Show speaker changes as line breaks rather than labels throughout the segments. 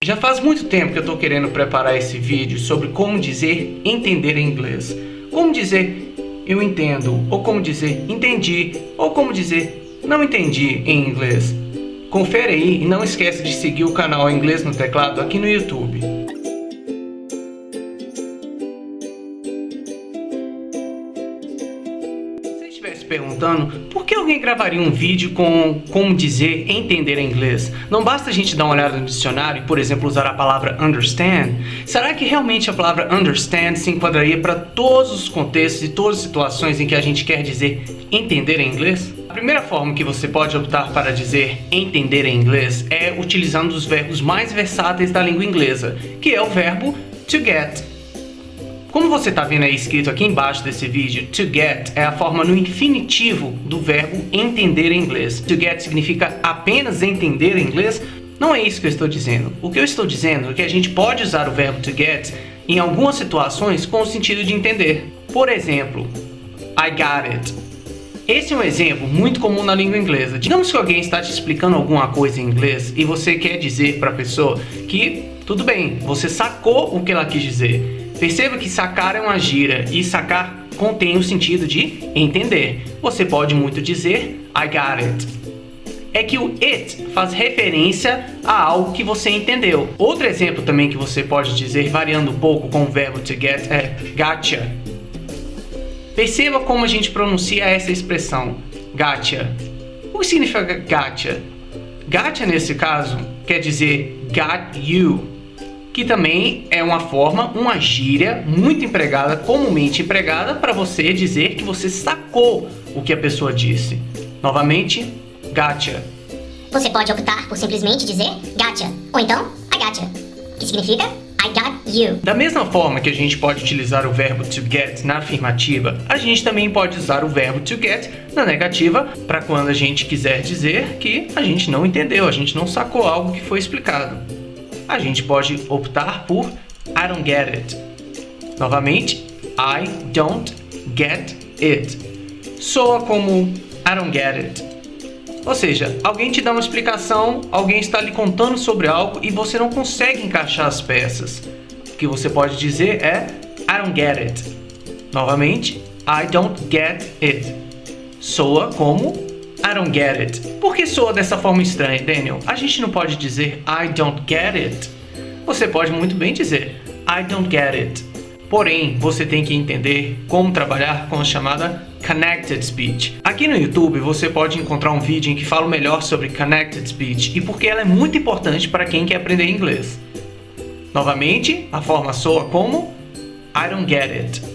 Já faz muito tempo que eu estou querendo preparar esse vídeo sobre como dizer entender em inglês. Como dizer eu entendo, ou como dizer entendi, ou como dizer não entendi em inglês. Confere aí e não esquece de seguir o canal Inglês no Teclado aqui no YouTube. Se perguntando por que alguém gravaria um vídeo com como dizer entender em inglês. Não basta a gente dar uma olhada no dicionário e, por exemplo, usar a palavra understand? Será que realmente a palavra understand se enquadraria para todos os contextos e todas as situações em que a gente quer dizer entender em inglês? A primeira forma que você pode optar para dizer entender em inglês é utilizando os verbos mais versáteis da língua inglesa, que é o verbo to get. Como você está vendo aí escrito aqui embaixo desse vídeo, to get é a forma no infinitivo do verbo entender em inglês. To get significa apenas entender em inglês? Não é isso que eu estou dizendo. O que eu estou dizendo é que a gente pode usar o verbo to get em algumas situações com o sentido de entender. Por exemplo, I got it. Esse é um exemplo muito comum na língua inglesa. Digamos que alguém está te explicando alguma coisa em inglês e você quer dizer para a pessoa que tudo bem, você sacou o que ela quis dizer. Perceba que sacar é uma gíria e sacar contém o sentido de entender. Você pode muito dizer I got it. É que o it faz referência a algo que você entendeu. Outro exemplo também que você pode dizer, variando um pouco com o verbo to get, é gotcha. Perceba como a gente pronuncia essa expressão, gotcha. O que significa gotcha? Gotcha, nesse caso, quer dizer got you, que também é uma forma, uma gíria muito empregada, comumente empregada, para você dizer que você sacou o que a pessoa disse. Novamente, gotcha.
Você pode optar por simplesmente dizer gotcha, ou então I gotcha, que significa I got you.
Da mesma forma que a gente pode utilizar o verbo to get na afirmativa, a gente também pode usar o verbo to get na negativa para quando a gente quiser dizer que a gente não entendeu, a gente não sacou algo que foi explicado. A gente pode optar por I don't get it. Novamente, I don't get it. Soa como I don't get it. Ou seja, alguém te dá uma explicação, alguém está lhe contando sobre algo e você não consegue encaixar as peças. O que você pode dizer é I don't get it. Novamente, I don't get it. Soa como I don't get it. Por que soa dessa forma estranha, Daniel? A gente não pode dizer I don't get it. Você pode muito bem dizer I don't get it. Porém, você tem que entender como trabalhar com a chamada Connected Speech. Aqui no YouTube você pode encontrar um vídeo em que falo melhor sobre Connected Speech e porque ela é muito importante para quem quer aprender inglês. Novamente, a forma soa como I don't get it.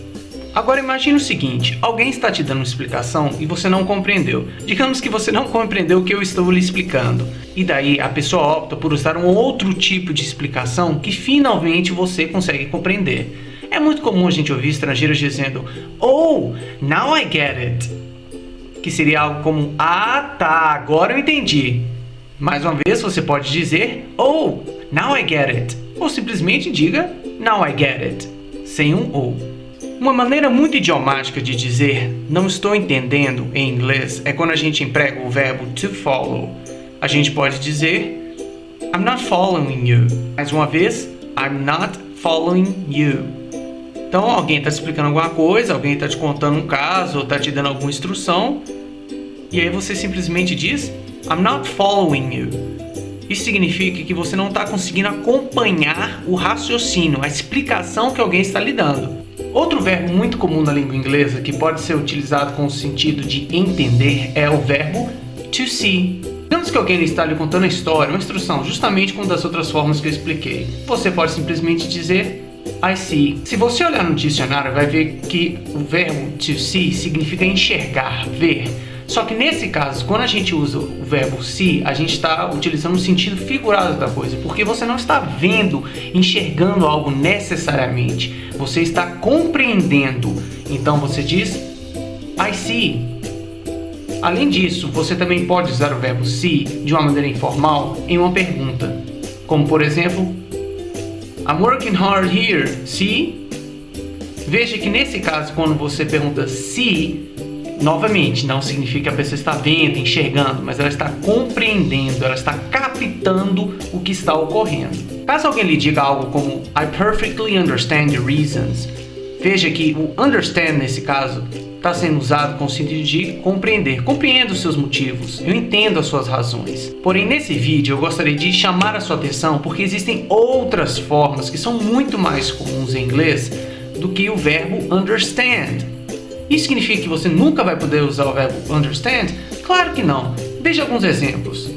Agora imagine o seguinte, alguém está te dando uma explicação e você não compreendeu. Digamos que você não compreendeu o que eu estou lhe explicando. E daí a pessoa opta por usar um outro tipo de explicação que finalmente você consegue compreender. É muito comum a gente ouvir estrangeiros dizendo Oh, now I get it. Que seria algo como Ah, tá, agora eu entendi. Mais uma vez você pode dizer Oh, now I get it. Ou simplesmente diga Now I get it. Sem um ou. Uma maneira muito idiomática de dizer não estou entendendo em inglês é quando a gente emprega o verbo to follow. A gente pode dizer I'm not following you. Mais uma vez, I'm not following you. Então alguém está te explicando alguma coisa, alguém está te contando um caso, ou está te dando alguma instrução, e aí você simplesmente diz I'm not following you. Isso significa que você não está conseguindo acompanhar o raciocínio, a explicação que alguém está lhe dando. Outro verbo muito comum na língua inglesa que pode ser utilizado com o sentido de entender é o verbo to see. Digamos que alguém está lhe contando uma história, uma instrução, justamente como das outras formas que eu expliquei. Você pode simplesmente dizer I see. Se você olhar no dicionário, vai ver que o verbo to see significa enxergar, ver. Só que nesse caso, quando a gente usa o verbo see, a gente está utilizando o sentido figurado da coisa, porque você não está vendo, enxergando algo necessariamente, você está compreendendo. Então você diz I see. Além disso, você também pode usar o verbo see de uma maneira informal em uma pergunta, como por exemplo I'm working hard here, see? Veja que nesse caso, quando você pergunta see, novamente, não significa que a pessoa está vendo, enxergando, mas ela está compreendendo, ela está captando o que está ocorrendo. Caso alguém lhe diga algo como I perfectly understand the reasons, veja que o understand nesse caso está sendo usado com o sentido de compreender. Compreendo os seus motivos, eu entendo as suas razões. Porém, nesse vídeo eu gostaria de chamar a sua atenção porque existem outras formas que são muito mais comuns em inglês do que o verbo understand. Isso significa que você nunca vai poder usar o verbo understand? Claro que não. Veja alguns exemplos.